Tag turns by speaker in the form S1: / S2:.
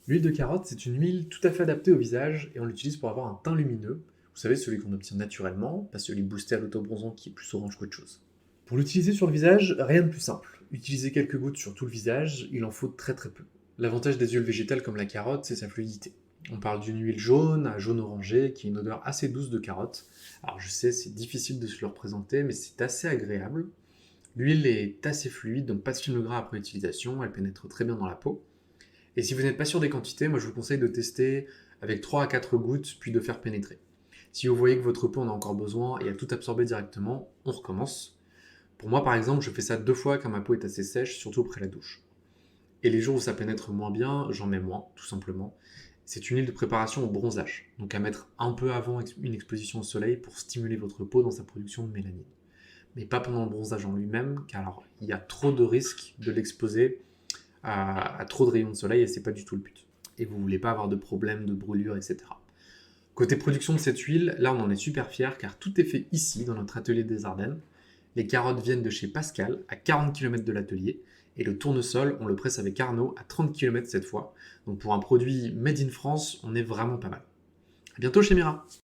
S1: L'huile de carotte, c'est une huile tout à fait adaptée au visage et on l'utilise pour avoir un teint lumineux. Vous savez, celui qu'on obtient naturellement, pas celui boosté à l'autobronzant qui est plus orange qu'autre chose. Pour l'utiliser sur le visage, rien de plus simple. Utiliser quelques gouttes sur tout le visage, il en faut très très peu. L'avantage des huiles végétales comme la carotte, c'est sa fluidité. On parle d'une huile jaune à jaune orangé qui a une odeur assez douce de carotte. Alors je sais, c'est difficile de se le représenter, mais c'est assez agréable. L'huile est assez fluide, donc pas de film gras après utilisation, elle pénètre très bien dans la peau. Et si vous n'êtes pas sûr des quantités, moi je vous conseille de tester avec 3 à 4 gouttes, puis de faire pénétrer. Si vous voyez que votre peau en a encore besoin et a tout absorbé directement, on recommence. Pour moi par exemple, je fais ça 2 fois quand ma peau est assez sèche, surtout après la douche. Et les jours où ça pénètre moins bien, j'en mets moins, tout simplement. C'est une huile de préparation au bronzage, donc à mettre un peu avant une exposition au soleil pour stimuler votre peau dans sa production de mélanine. Mais pas pendant le bronzage en lui-même, car alors, il y a trop de risques de l'exposer à trop de rayons de soleil et c'est pas du tout le but. Et vous voulez pas avoir de problème, de brûlure, etc. Côté production de cette huile, là on en est super fiers car tout est fait ici, dans notre atelier des Ardennes. Les carottes viennent de chez Pascal, à 40 km de l'atelier, et le tournesol, on le presse avec Arnaud, à 30 km cette fois. Donc pour un produit made in France, on est vraiment pas mal. À bientôt chez Mira.